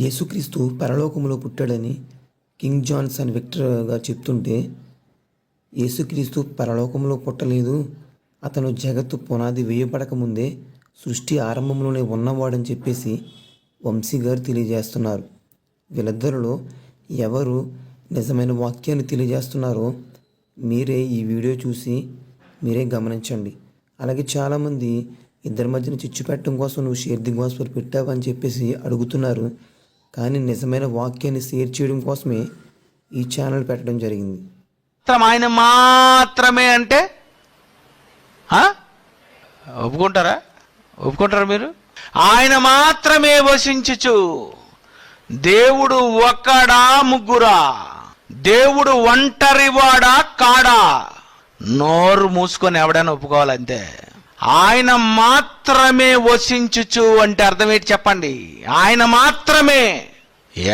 యేసుక్రీస్తు పరలోకములో పుట్టాడని కింగ్ జాన్స్ అని విక్టర్ గారు చెప్తుంటే, యేసుక్రీస్తు పరలోకంలో పుట్టలేదు, అతను జగత్తు పునాది వేయబడక ముందే సృష్టి ఆరంభంలోనే ఉన్నవాడని చెప్పేసి వంశీ గారు తెలియజేస్తున్నారు. వీళ్ళిద్దరిలో ఎవరు నిజమైన వాక్యాన్ని తెలియజేస్తున్నారో మీరే ఈ వీడియో చూసి మీరే గమనించండి. అలాగే చాలామంది ఇద్దరి మధ్యన చిచ్చు పెట్టడం కోసం నువ్వు షేర్ ది గాస్పెల్ పెట్టావని చెప్పేసి అడుగుతున్నారు. కానీ నిజమైన వాక్యాన్ని షేర్ చేయడం కోసమే ఈ ఛానల్ పెట్టడం జరిగింది. ఆయన మాత్రమే అంటే ఒప్పుకుంటారా మీరు? ఆయన మాత్రమే వసించుచు. దేవుడు ఒక్కడా ముగ్గురా? దేవుడు ఒంటరివాడా కాడా? నోరు మూసుకొని ఎవడైనా ఒప్పుకోవాలంతే. ఆయన మాత్రమే వసించుచు అంటే అర్థం ఏంటి చెప్పండి? ఆయన మాత్రమే,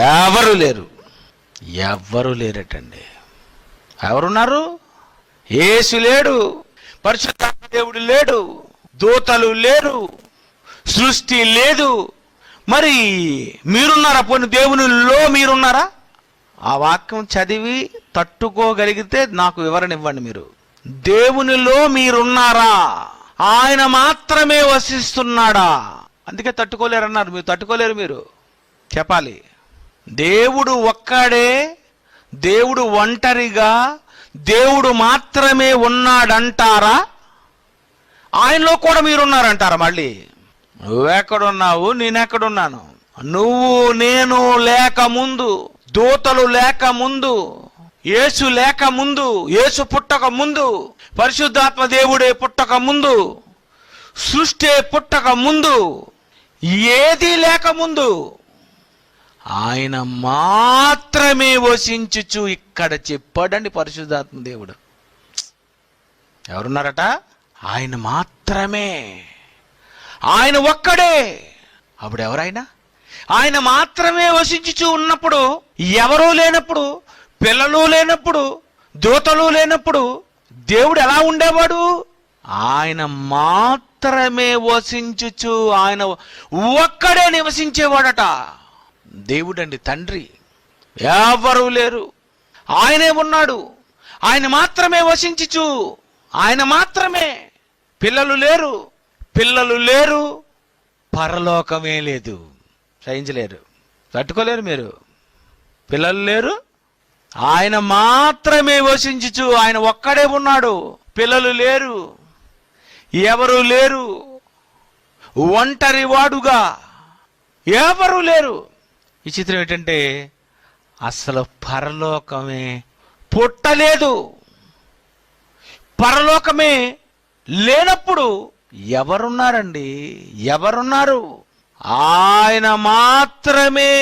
ఎవరు లేరటండి. ఎవరున్నారు? యేసు లేడు, పరిశుద్ధాత్మ దేవుడు లేడు, దూతలు లేరు, సృష్టి లేదు. మరి మీరున్నారా? పోనీ దేవునిలో మీరున్నారా? ఆ వాక్యం చదివి తట్టుకోగలిగితే నాకు వివరణ ఇవ్వండి. మీరు దేవునిలో మీరున్నారా? ఆయన మాత్రమే వసిస్తున్నాడా? అందుకే తట్టుకోలేరన్నారు. మీరు తట్టుకోలేరు. మీరు చెప్పాలి. దేవుడు ఒక్కడే, దేవుడు ఒంటరిగా, దేవుడు మాత్రమే ఉన్నాడంటారా? ఆయనలో కూడా మీరున్నారంటారా? మళ్ళీ నువ్వెక్కడున్నావు, నేనెక్కడున్నాను? నువ్వు నేను లేక ముందు, దూతలు లేక ముందు, యేసు లేక ముందు, యేసు పుట్టక ముందు, పరిశుద్ధాత్మ దేవుడే పుట్టక ముందు, సృష్టి పుట్టక ముందు, ఏది లేక ముందు ఆయన మాత్రమే వసించుచు ఇక్కడ చెప్పాడండి పరిశుద్ధాత్మ దేవుడు. ఎవరున్నారట? ఆయన మాత్రమే, ఆయన ఒక్కడే. అప్పుడు ఎవరైనా ఆయన మాత్రమే వసించుచు ఉన్నప్పుడు, ఎవరూ లేనప్పుడు, పిల్లలు లేనప్పుడు, దూతలు లేనప్పుడు దేవుడు ఎలా ఉండేవాడు? ఆయన మాత్రమే వసించుచు, ఆయన ఒక్కడే నివసించేవాడట. దేవుడండి, తండ్రి. ఎవరు లేరు, ఆయనే ఉన్నాడు. ఆయన మాత్రమే వసించుచు, ఆయన మాత్రమే. పిల్లలు లేరు, పరలోకమే లేదు. సహించలేరు, తట్టుకోలేరు మీరు. పిల్లలు లేరు, ఆయన మాత్రమే వసించుచు, ఆయన ఒక్కడే ఉన్నాడు. పిల్లలు లేరు, ఎవరు లేరు, ఒంటరి వాడుగా ఎవరు లేరు. ఈ చిత్రం ఏంటంటే అసలు పరలోకమే పుట్టలేదు. పరలోకమే లేనప్పుడు ఎవరున్నారండి? ఎవరున్నారు? ఆయన మాత్రమే.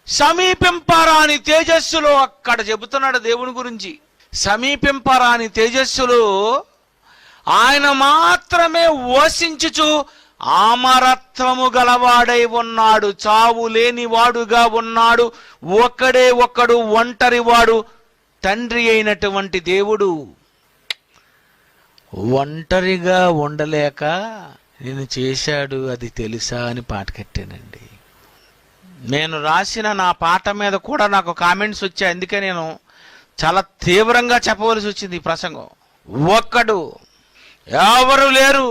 సమీపింపరాని తేజస్సులో, అక్కడ చెబుతున్నాడు దేవుని గురించి. సమీపింపరాని తేజస్సులో ఆయన మాత్రమే వసించుచు అమరత్వము గలవాడై ఉన్నాడు. చావు లేని వాడుగా ఉన్నాడు. ఒక్కడు ఒంటరివాడు, తండ్రి అయినటువంటి దేవుడు. ఒంటరిగా ఉండలేక నేను చేశాడు అది తెలుసా అని పాట కట్టానండి. నేను రాసిన నా పాట మీద కూడా నాకు కామెంట్స్ వచ్చాయి. అందుకే నేను చాలా తీవ్రంగా చెప్పవలసి వచ్చింది ఈ ప్రసంగం. ఒక్కడు, ఎవరు లేరు,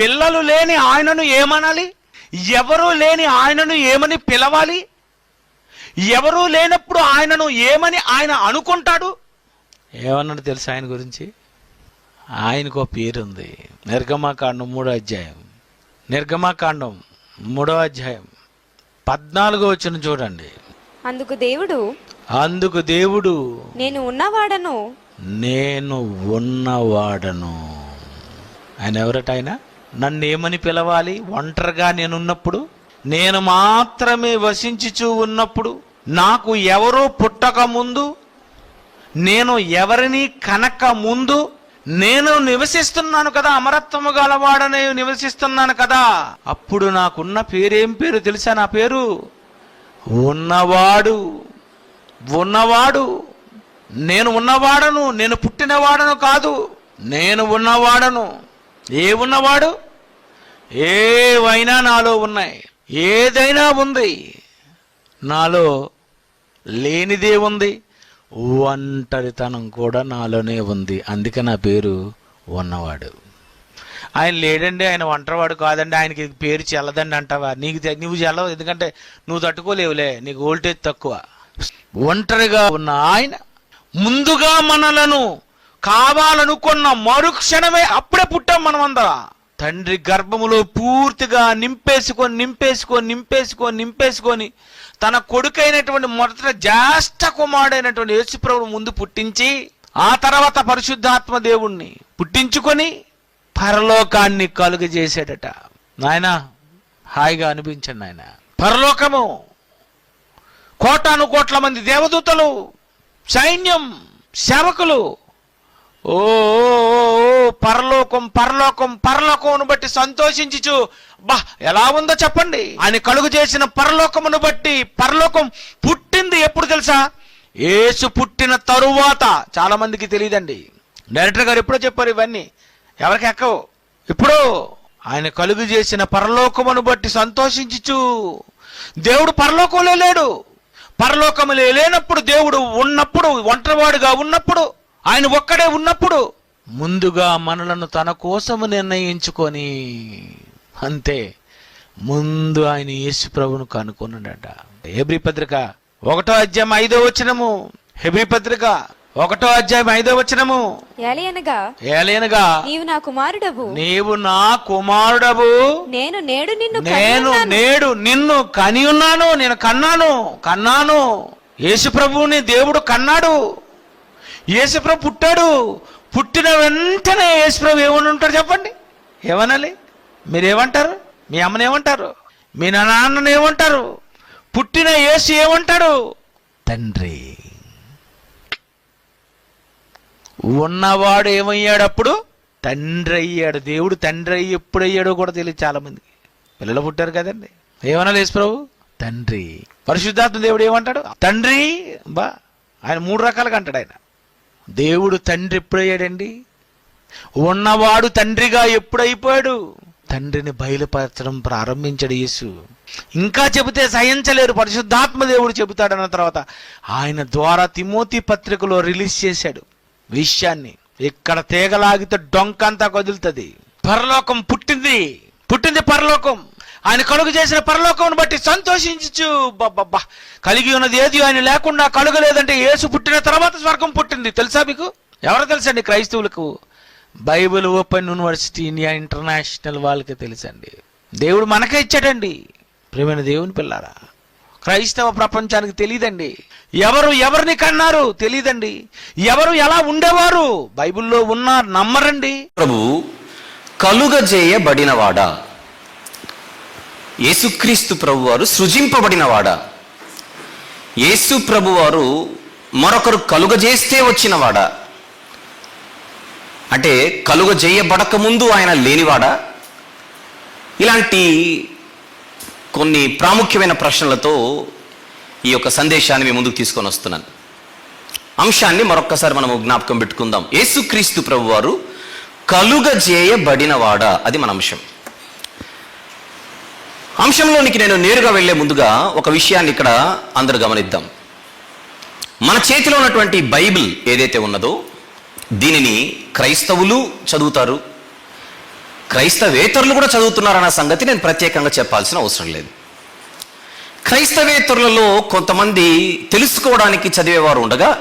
పిల్లలు లేని ఆయనను ఏమనాలి? ఎవరు లేని ఆయనను ఏమని పిలవాలి? ఎవరు లేనప్పుడు ఆయనను ఏమని ఆయన అనుకుంటాడు? ఏమన్నాడు తెలుసా ఆయన గురించి? ఆయనకు ఒక పేరుంది. నిర్గమాకాండం 3వ అధ్యాయం 14వ వచనం చూడండి. అందుకు దేవుడు నేను ఉన్నవాడను. ఆయన ఎవరట? ఆయన నన్ను ఏమని పిలవాలి? ఒంటరిగా నేనున్నప్పుడు, నేను మాత్రమే వసించుచూ ఉన్నప్పుడు, నాకు ఎవరూ పుట్టక ముందు, నేను ఎవరిని కనక ముందు నేను నివసిస్తున్నాను కదా, అమరత్వము గలవాడనే నివసిస్తున్నాను కదా. అప్పుడు నాకున్న పేరేం పేరు తెలుసా? నా పేరు ఉన్నవాడు. నేను ఉన్నవాడను, నేను పుట్టినవాడను కాదు, నేను ఉన్నవాడను. ఏ ఉన్నవాడు? ఏవైనా నాలో ఉన్నాయి, ఏదైనా ఉంది, నాలో లేనిదే ఉంది, ఒంటరితనం కూడా నాలోనే ఉంది. అందుకే నా పేరు ఉన్నవాడు. ఆయన లేడండి, ఆయన ఒంటరివాడు కాదండి, ఆయనకి పేరు చెల్లదండి అంటావా? నువ్వు చెల్లవు, ఎందుకంటే నువ్వు తట్టుకోలేవులే, నీకు వోల్టేజ్ తక్కువ. ఒంటరిగా ఉన్న ఆయన ముందుగా మనలను కావాలనుకున్న మరుక్షణమే అప్పుడే పుట్టాం మనమంతా. తండ్రి గర్భములో పూర్తిగా నింపేసుకొని తన కొడుకైనటువంటి మొదట జ్యేష్ఠ కుమారుడైనటువంటి యేసుప్రభువు ముందు పుట్టించి, ఆ తర్వాత పరిశుద్ధాత్మ దేవుణ్ణి పుట్టించుకొని పరలోకాన్ని కలుగజేసాడట. నాయన హాయిగా అనిపించండి నాయన. పరలోకము, కోటాను కోట్ల మంది దేవదూతలు, సైన్యం, సేవకులు, ఓ పరలోకమును బట్టి సంతోషించుచు, బా ఎలా ఉందో చెప్పండి. ఆయన కలుగు చేసిన పరలోకమును బట్టి. పరలోకం పుట్టింది ఎప్పుడు తెలుసా? యేసు పుట్టిన తరువాత. చాలా మందికి తెలియదండి. డైరెక్టర్ గారు ఎప్పుడో చెప్పారు ఇవన్నీ, ఎవరికి ఎక్కవు. ఇప్పుడు ఆయన కలుగు చేసిన పరలోకమును బట్టి సంతోషించుచు. దేవుడు పరలోకంలో లేడు. పరలోకములో లేనప్పుడు, దేవుడు ఉన్నప్పుడు, ఒంటరివాడుగా ఉన్నప్పుడు, ఆయన ఒక్కడే ఉన్నప్పుడు ముందుగా మనలను తన కోసము నిర్ణయించుకొని, అంతే ముందు ఆయన యేసు ప్రభువును కనుక్కున్నాడట. హెబ్రీ పత్రిక 1వ అధ్యాయం 5వ వచనము. హెబ్రీ పత్రిక 1వ అధ్యాయం 5వ వచనము. ఏలయనగా నీవు నా కుమారుడవు, నేను నేడు నిన్ను కని ఉన్నాను. నేను కన్నాను. యేసు ప్రభువుని దేవుడు కన్నాడు. యేసుప్రభు పుట్టాడు. పుట్టిన వెంటనే యేసుప్రభు ఏమని ఉంటాడు చెప్పండి? ఏమనాలి? మీరేమంటారు? మీ అమ్మని ఏమంటారు? మీ నాన్నని ఏమంటారు? పుట్టిన యేసు ఏమంటాడు? తండ్రి. ఉన్నవాడు ఏమయ్యాడు? అప్పుడు తండ్రి అయ్యాడు. దేవుడు తండ్రి అయ్యి ఎప్పుడయ్యాడో కూడా తెలియదు చాలా మందికి. పిల్లలు పుట్టారు కదండి, ఏమనాలి? యేసుప్రభు తండ్రి. పరిశుద్ధాత్మ దేవుడు ఏమంటాడు? తండ్రి. బా, ఆయన 3 రకాలుగా అంటాడు. ఆయన దేవుడు తండ్రి ఎప్పుడయ్యాడండి? ఉన్నవాడు తండ్రిగా ఎప్పుడైపోయాడు? తండ్రిని బయలుపరచడం ప్రారంభించాడు యేసు. ఇంకా చెబితే సహించలేరు. పరిశుద్ధాత్మ దేవుడు చెబుతాడన్న తర్వాత ఆయన ద్వారా తిమోతి పత్రికలో రిలీజ్ చేశాడు విషయాన్ని. ఇక్కడ తీగలాగితే డొంకంతా కదులుతుంది. పరలోకం పుట్టింది పరలోకం. ఆయన కలుగు చేసిన పరలోకమును బట్టి సంతోషించు. బాబా, కలిగి ఉన్నది ఏది ఆయన లేకుండా కలుగలేదంటే యేసు పుట్టిన తర్వాత స్వర్గం పుట్టింది. తెలుసా మీకు? ఎవరు తెలుసండి? క్రైస్తవులకు. Bible open university India international వాళ్ళకి తెలుసండి. దేవుడు మనకే ఇచ్చాడండి. ప్రియమైన దేవుని పిల్లారా, క్రైస్తవ ప్రపంచానికి తెలియదండి. ఎవరిని కన్నారు తెలియదండి. ఎవరు ఎలా ఉండేవారు బైబిల్లో ఉన్నారు నమ్మరండి. ప్రభు కలుగజేయబడినవాడా? యేసుక్రీస్తు ప్రభు వారు సృజింపబడినవాడా? యేసు ప్రభు వారు మరొకరు కలుగజేస్తే వచ్చినవాడా? అంటే కలుగజేయబడక ముందు ఆయన లేనివాడా? ఇలాంటి కొన్ని ప్రాముఖ్యమైన ప్రశ్నలతో ఈ యొక్క సందేశాన్ని మీ ముందుకు తీసుకొని వస్తున్నాను. అంశాన్ని మరొక్కసారి మనము జ్ఞాపకం పెట్టుకుందాం. యేసుక్రీస్తు ప్రభు వారు కలుగజేయబడినవాడా? అది మన అంశం. అంశంలోనికి నేను నేరుగా వెళ్లే ముందుగా ఒక విషయాన్ని ఇక్కడ అందరూ గమనిద్దాం. మన చేతిలో ఉన్నటువంటి బైబిల్ ఏదైతే ఉన్నదో దీనిని క్రైస్తవులు చదువుతారు, క్రైస్తవేతరులు కూడా చదువుతున్నారన్న సంగతి నేను ప్రత్యేకంగా చెప్పాల్సిన అవసరం లేదు. క్రైస్తవేతరులలో కొంతమంది తెలుసుకోవడానికి చదివేవారు ఉండగా,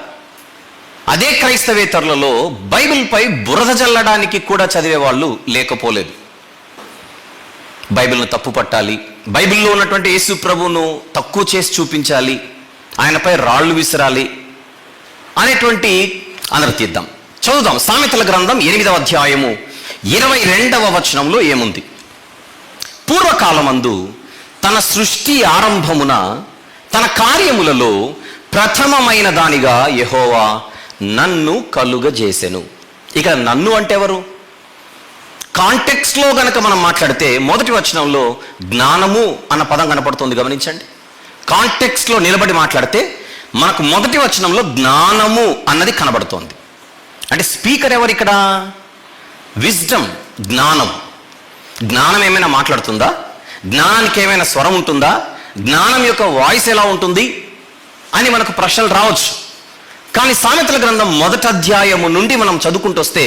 అదే క్రైస్తవేతరులలో బైబిల్పై బురద జల్లడానికి కూడా చదివేవాళ్ళు లేకపోలేదు. బైబిల్ను తప్పు పట్టాలి, బైబిల్లో ఉన్నటువంటి యేసు ప్రభువును తక్కువ చేసి చూపించాలి, ఆయనపై రాళ్ళు విసిరాలి అనేటువంటి అనర్థిద్దాం. చదువుదాం. సామెతల గ్రంథం 8వ అధ్యాయము 22వ వచనంలో ఏముంది? పూర్వకాలమందు తన సృష్టి ఆరంభమున తన కార్యములలో ప్రథమమైన దానిగా యెహోవా నన్ను కలుగజేసెను. ఇక నన్ను అంటే ఎవరు? కాంటెక్స్ట్లో గనక మనం మాట్లాడితే మొదటి వచనంలో జ్ఞానము అన్న పదం కనపడుతుంది. గమనించండి. కాంటెక్స్ట్లో నిలబడి మాట్లాడితే మనకు మొదటి వచనంలో జ్ఞానము అన్నది కనబడుతోంది. అంటే స్పీకర్ ఎవరు ఇక్కడ? విజ్డమ్, జ్ఞానం. జ్ఞానం ఏమైనా మాట్లాడుతుందా? జ్ఞానానికి ఏమైనా స్వరం ఉంటుందా? జ్ఞానం యొక్క వాయిస్ ఎలా ఉంటుంది అని మనకు ప్రశ్నలు రావచ్చు. కానీ సామెతల గ్రంథం 1వ అధ్యాయము నుండి మనం చదువుకుంటూ వస్తే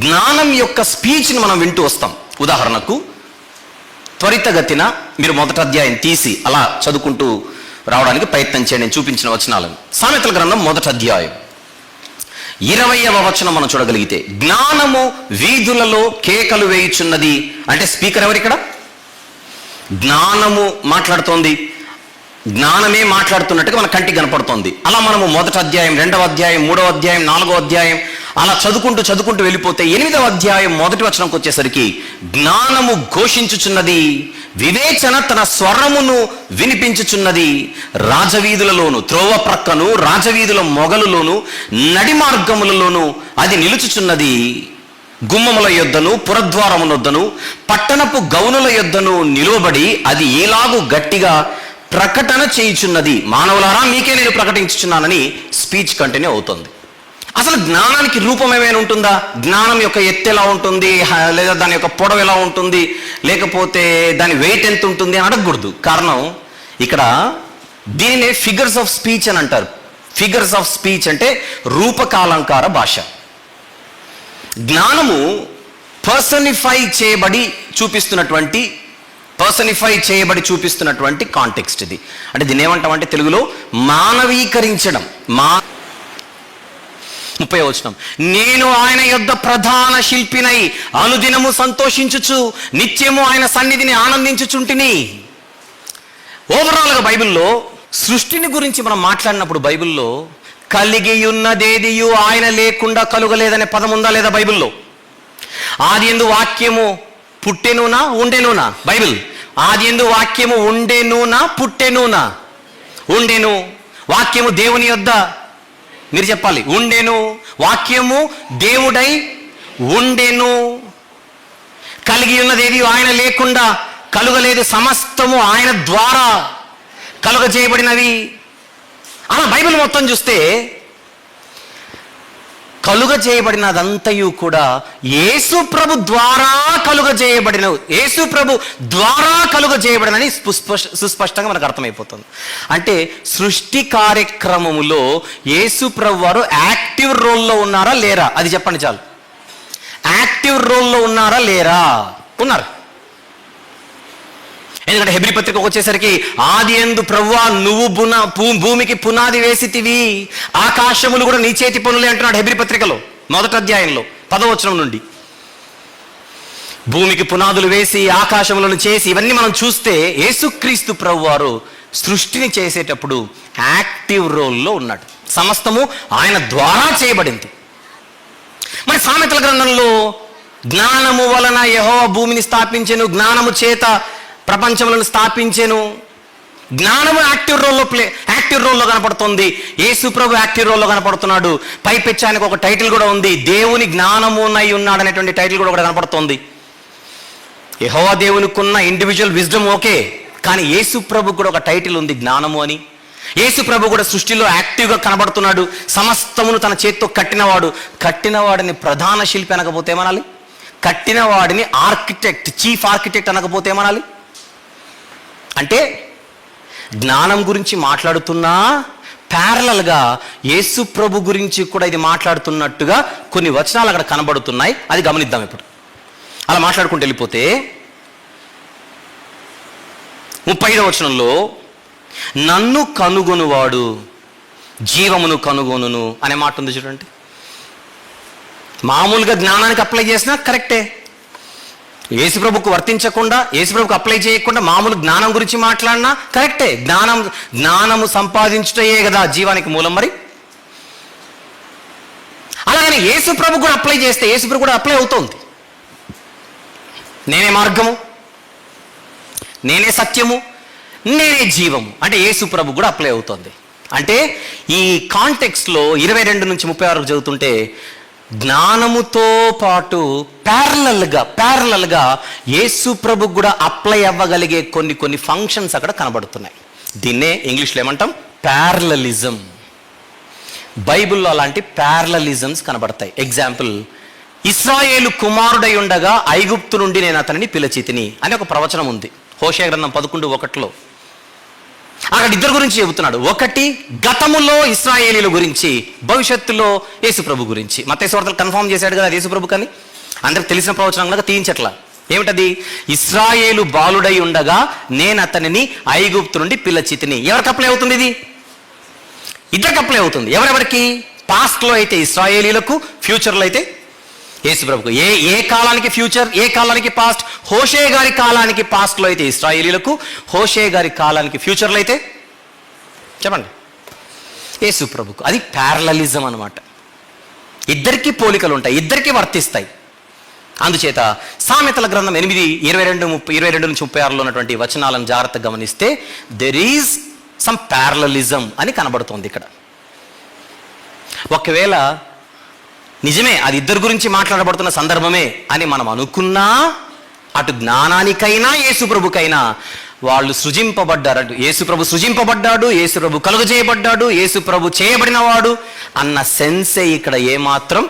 జ్ఞానం యొక్క స్పీచ్ని మనం వింటూ వస్తాం. ఉదాహరణకు త్వరితగతిన మీరు 1వ అధ్యాయం తీసి అలా చదువుకుంటూ రావడానికి ప్రయత్నం చేయండి, నేను చూపించిన వచనాలను. సామెతల గ్రంథం 1వ అధ్యాయం 20వ వచనం మనం చూడగలిగితే, జ్ఞానము వీధులలో కేకలు వేయుచున్నది. అంటే స్పీకర్ ఎవరు ఇక్కడ? జ్ఞానము మాట్లాడుతోంది. జ్ఞానమే మాట్లాడుతున్నట్టుగా మన కంటికి కనపడుతోంది. అలా మనము 1వ అధ్యాయం, 2వ అధ్యాయం, 3వ అధ్యాయం, 4వ అధ్యాయం అలా చదువుకుంటూ వెళ్ళిపోతే 8వ అధ్యాయం 1వ వచనంకి వచ్చేసరికి, జ్ఞానము ఘోషించుచున్నది, వివేచన తన స్వరమును వినిపించుచున్నది, రాజవీధులలోను, త్రోవ ప్రక్కను, రాజవీధుల మొగలులోను, నడి మార్గములలోను అది నిలుచుచున్నది. గుమ్మముల యొద్దను, పురద్వారమునొద్దను, పట్టణపు గౌనుల యొద్దను నిలువబడి అది ఈలాగు గట్టిగా ప్రకటన చేయుచున్నది, మానవులారా మీకే నేను ప్రకటించుచున్నానని స్పీచ్ కంటిన్యూ అవుతుంది. అసలు జ్ఞానానికి రూపం ఏమైనా ఉంటుందా? జ్ఞానం యొక్క ఎత్తు ఎలా ఉంటుంది, లేదా దాని యొక్క పొడవు ఎలా ఉంటుంది, లేకపోతే దాని వెయిట్ ఎంత ఉంటుంది అని అడగకూడదు. కారణం ఇక్కడ దీనినే ఫిగర్స్ ఆఫ్ స్పీచ్ అని అంటారు. ఫిగర్స్ ఆఫ్ స్పీచ్ అంటే రూపకాలంకార భాష. జ్ఞానము పర్సనిఫై చేయబడి చూపిస్తున్నటువంటి కాంటెక్స్ట్ ఇది. అంటే దీన్ని ఏమంటామంటే తెలుగులో మానవీకరించడం. 30వ వచనం, నేను ఆయన యొద్ద ప్రధాన శిల్పినై అనుదినము సంతోషించుచు నిత్యము ఆయన సన్నిధిని ఆనందించుచుంటిని. ఓవరాల్గా బైబిల్లో సృష్టిని గురించి మనం మాట్లాడినప్పుడు బైబిల్లో కలిగి ఉన్నదేదియు ఆయన లేకుండా కలుగలేదనే పదం ఉందా లేదా బైబిల్లో? ఆదియందు వాక్యము పుట్టెనునా ఉండెనునా? బైబిల్ ఆదియందు వాక్యము ఉండెనునా పుట్టెనునా? ఉండెను. వాక్యము దేవుని యొద్ద, మీరు చెప్పాలి, ఉండెను. వాక్యము దేవుడై ఉండెను. కలిగి ఉన్నదేది ఆయన లేకుండా కలుగలేదు, సమస్తము ఆయన ద్వారా కలుగజేయబడినవి. అలా బైబిల్ మొత్తం చూస్తే కలుగజేయబడినదంతయు కూడా యేసు ప్రభు ద్వారా కలుగజేయబడినవి. యేసు ప్రభు ద్వారా కలుగజేయబడినని సుస్పష్టంగా మనకు అర్థమైపోతుంది. అంటే సృష్టి కార్యక్రమములో యేసు ప్రభు వారు యాక్టివ్ రోల్లో ఉన్నారా లేరా? అది చెప్పండి చాలు. యాక్టివ్ రోల్లో ఉన్నారా లేరా? ఉన్నారు. ఎందుకంటే హెబ్రీ పత్రిక వచ్చేసరికి, ఆది యందు ప్రభువా నువ్వు భూమికి పునాది వేసితివి, ఆకాశములు కూడా నీ చేతి పనులే అంటున్నాడు హెబ్రీ పత్రికలో 1వ అధ్యాయంలో 10వ వచనం నుండి. భూమికి పునాదులు వేసి ఆకాశములను చేసి ఇవన్నీ మనం చూస్తే యేసుక్రీస్తు ప్రభువారు సృష్టిని చేసేటప్పుడు యాక్టివ్ రోల్లో ఉన్నాడు. సమస్తము ఆయన ద్వారా చేయబడింది. మరి సామెతల గ్రంథంలో జ్ఞానము వలన యెహోవా భూమిని స్థాపించెను, జ్ఞానము చేత ప్రపంచములను స్థాపించెను. జ్ఞానము యాక్టివ్ రోల్లో కనపడుతుంది. యేసు ప్రభు యాక్టివ్ రోల్లో కనపడుతున్నాడు. పైపెచ్చానికి ఒక టైటిల్ కూడా ఉంది, దేవుని జ్ఞానమునై ఉన్నాడు అనేటువంటి టైటిల్ కూడా కనపడుతుంది. యెహోవా దేవునికున్న ఇండివిజువల్ విజ్డమ్ ఓకే, కానీ యేసు ప్రభు కూడా ఒక టైటిల్ ఉంది, జ్ఞానము అని. యేసు ప్రభు కూడా సృష్టిలో యాక్టివ్గా కనబడుతున్నాడు. సమస్తమును తన చేతితో కట్టినవాడు. కట్టినవాడిని ప్రధాన శిల్పి అనకపోతే ఏమనాలి? కట్టినవాడిని ఆర్కిటెక్ట్, చీఫ్ ఆర్కిటెక్ట్ అనకపోతే ఏమనాలి? అంటే జ్ఞానం గురించి మాట్లాడుతున్నా ప్యారలల్గా యేసు ప్రభు గురించి కూడా ఇది మాట్లాడుతున్నట్టుగా కొన్ని వచనాలు అక్కడ కనబడుతున్నాయి. అది గమనిద్దాం ఇప్పుడు. అలా మాట్లాడుకుంటూ వెళ్ళిపోతే 35వ వచనంలో, నన్ను కనుగొనువాడు జీవమును కనుగొనును అనే మాట ఉంది చూడండి. మామూలుగా జ్ఞానానికి అప్లై చేసినా కరెక్టే, యేసుప్రభుకు వర్తించకుండా, యేసుప్రభుకు అప్లై చేయకుండా మామూలు జ్ఞానం గురించి మాట్లాడినా కరెక్టే. జ్ఞానము సంపాదించుటయే కదా జీవానికి మూలం. మరి అలాగని యేసుప్రభు కూడా అప్లై చేస్తే యేసుప్రభు కూడా అప్లై అవుతోంది. నేనే మార్గము, నేనే సత్యము, నేనే జీవము అంటే యేసుప్రభు కూడా అప్లై అవుతోంది. అంటే ఈ కాంటెక్స్ట్లో 22 నుంచి 30 వరకు చదువుతుంటే జ్ఞానముతో పాటు ప్యారలల్గా యేసు ప్రభు కూడా అప్లై అవ్వగలిగే కొన్ని ఫంక్షన్స్ అక్కడ కనబడుతున్నాయి. దీన్నే ఇంగ్లీష్లో ఏమంటాం? ప్యారలలిజం. బైబిల్లో అలాంటి ప్యారలలిజమ్స్ కనబడతాయి. ఎగ్జాంపుల్, ఇశ్రాయేలు కుమారుడై ఉండగా ఐగుప్తు నుండి నేను అతనిని పిలిచితిని అని ఒక ప్రవచనం ఉంది హోషేయ గ్రంథం 11:1. అక్కడ ఇద్దరు గురించి చెబుతున్నాడు. ఒకటి గతములో ఇశ్రాయేలీల గురించి, భవిష్యత్తులో యేసుప్రభు గురించి. మత్తయి సువార్తలో కన్ఫర్మ్ చేశాడు కదా యేసుప్రభు కానీ, అందరికి తెలిసిన ప్రవచనం కనుక తీయించట్లా. ఏమిటది? ఇశ్రాయేలు బాలుడై ఉండగా నేను అతనిని ఐగుప్తు నుండి పిలిచితిని. ఎవరికి అప్లై అవుతుంది ఇది? ఇద్దరికి అప్లై అవుతుంది. ఎవరెవరికి? పాస్ట్లో అయితే ఇశ్రాయేలీలకు, ఫ్యూచర్లో అయితే యేసుప్రభుకు. ఏ కాలానికి ఫ్యూచర్, ఏ కాలానికి పాస్ట్? హోషేయ గారి కాలానికి పాస్ట్లో అయితే ఇశ్రాయేలీలకు, హోషేయ గారి కాలానికి ఫ్యూచర్లో అయితే చెప్పండి యేసుప్రభుకు. అది ప్యారలలిజం అన్నమాట. ఇద్దరికి పోలికలు ఉంటాయి, ఇద్దరికి వర్తిస్తాయి. అందుచేత సామెతల గ్రంథం 8:22-36 ఉన్నటువంటి వచనాలను జాగ్రత్తగా గమనిస్తే దెర్ ఈజ్ సమ్ ప్యారలలిజం అని కనబడుతోంది ఇక్కడ. ఒకవేళ నిజమే అది ఇద్దరు గురించి మాట్లాడబడుతున్న సందర్భమే అని మనం అనుకున్నా, అటు జ్ఞానానికైనా యేసుప్రభుకైనా వాళ్ళు సృజింపబడ్డారు. యేసుప్రభు సృజింపబడ్డాడు, యేసుప్రభు కలుగజేయబడ్డాడు, యేసుప్రభు చేయబడినవాడు అన్న సెన్సే ఇక్కడ ఏమాత్రం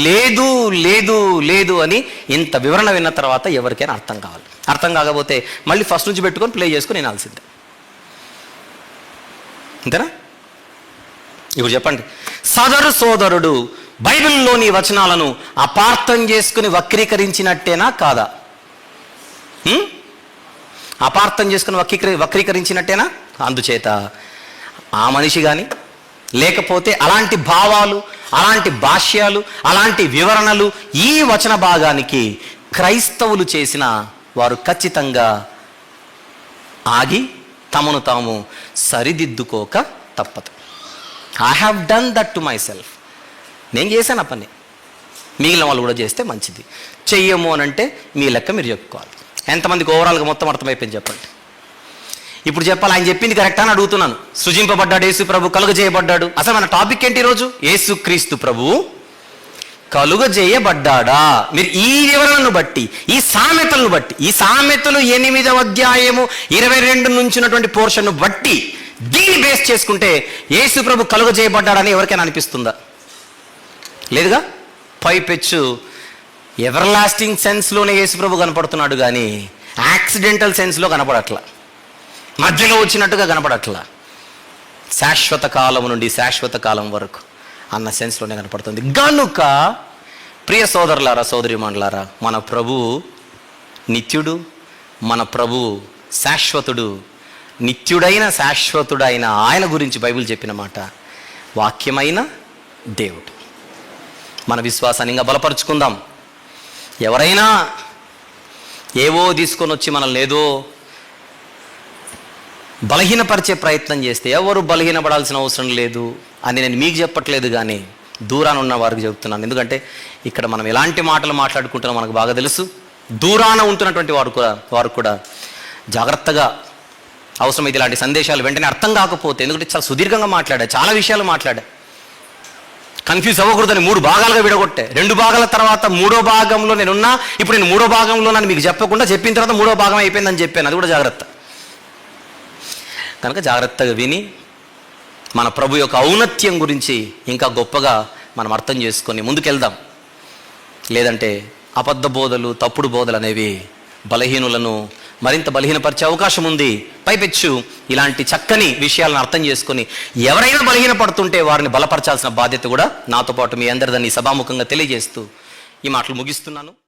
లేదు లేదు లేదు అని ఇంత వివరణ విన్న తర్వాత ఎవరికైనా అర్థం కావాలి. అర్థం కాకపోతే మళ్ళీ ఫస్ట్ నుంచి పెట్టుకొని ప్లే చేసుకొని వినాల్సిందే. అంతేనా? ఇప్పుడు చెప్పండి, సోదరుడు బైబిల్లోని వచనాలను అపార్థం చేసుకుని వక్రీకరించినట్టేనా కాదా? అపార్థం చేసుకుని వక్రీకరించినట్టేనా? అందుచేత ఆ మనిషి కానీ, లేకపోతే అలాంటి భావాలు, అలాంటి భాష్యాలు, అలాంటి వివరణలు ఈ వచన భాగానికి క్రైస్తవులు చేసిన వారు ఖచ్చితంగా ఆగి తమను తాము సరిదిద్దుకోక తప్పదు. I have done that to my self. నేను చేశాను ఆ పని, మిగిలిన వాళ్ళు కూడా చేస్తే మంచిది. చెయ్యము అని అంటే మీ లెక్క మీరు చెప్పుకోవాలి. ఎంతమందికి ఓవరాల్గా మొత్తం అర్థమైపోయింది చెప్పండి. ఇప్పుడు చెప్పాలి, ఆయన చెప్పింది కరెక్టా అని అడుగుతున్నాను. సృజింపబడ్డాడు యేసు ప్రభు, కలుగజేయబడ్డాడు. అసలు మన టాపిక్ ఏంటి ఈరోజు? యేసుక్రీస్తు ప్రభు కలుగజేయబడ్డాడా? మీరు ఈ వివరణను బట్టి, ఈ సామెతలను బట్టి, ఈ సామెతలు 8వ అధ్యాయము 22 నుంచి ఉన్నటువంటి పోర్షన్ను బట్టి దీన్ని బేస్ చేసుకుంటే యేసు ప్రభు కలుగజేయబడ్డాడని ఎవరికైనా అనిపిస్తుందా? లేదుగా. పైపెచ్చు ఎవర్ లాస్టింగ్ సెన్స్లోనే యేసు ప్రభు కనపడుతున్నాడు కానీ యాక్సిడెంటల్ సెన్స్లో కనపడట్లా, మధ్యలో వచ్చినట్టుగా కనపడట్లా. శాశ్వత కాలం నుండి శాశ్వత కాలం వరకు అన్న సెన్స్లోనే కనపడుతుంది. గనుక ప్రియ సోదరులారా, సోదరీమణులారా, మన ప్రభువు నిత్యుడు, మన ప్రభువు శాశ్వతుడు. నిత్యుడైన శాశ్వతుడైన ఆయన గురించి బైబిల్ చెప్పిన మాట వాక్యమైన దేవుడు. మన విశ్వాసాన్ని ఇంకా బలపరుచుకుందాం. ఎవరైనా ఏవో తీసుకొని వచ్చి మనల్ని ఏదో బలహీనపరిచే ప్రయత్నం చేస్తే ఎవరు బలహీనపడాల్సిన అవసరం లేదు అని నేను మీకు చెప్పట్లేదు, కానీ దూరాన ఉన్న వారికి చెబుతున్నాను. ఎందుకంటే ఇక్కడ మనం ఎలాంటి మాటలు మాట్లాడుకుంటున్నామో మనకు బాగా తెలుసు. దూరాన ఉంటున్నటువంటి వారు కూడా జాగ్రత్తగా, అవసరమైతే ఇలాంటి సందేశాలు వెంటనే అర్థం కాకపోతే, ఎందుకంటే చాలా సుదీర్ఘంగా మాట్లాడా, చాలా విషయాలు మాట్లాడా, కన్ఫ్యూజ్ అవ్వకూడదని 3 భాగాలుగా విడగొట్టే. 2 భాగాల తర్వాత 3వ భాగంలో నేనున్నా, ఇప్పుడు నేను 3వ భాగంలో నన్ను మీకు చెప్పకుండా చెప్పిన తర్వాత 3వ భాగం అయిపోయిందని చెప్పాను. అది కూడా జాగ్రత్త. కనుక జాగ్రత్తగా విని మన ప్రభు యొక్క ఔన్నత్యం గురించి ఇంకా గొప్పగా మనం అర్థం చేసుకొని ముందుకెళ్దాం. లేదంటే అబద్ధ బోధలు, తప్పుడు బోధలు అనేవి బలహీనులను మరింత బలహీనపరిచే అవకాశం ఉంది. పైపెచ్చు ఇలాంటి చక్కని విషయాలను అర్థం చేసుకొని ఎవరైనా బలహీనపడుతుంటే వారిని బలపరచాల్సిన బాధ్యత కూడా నాతో పాటు మీ అందరిదాన్ని సభాముఖంగా తెలియజేస్తూ ఈ మాటలు ముగిస్తున్నాను.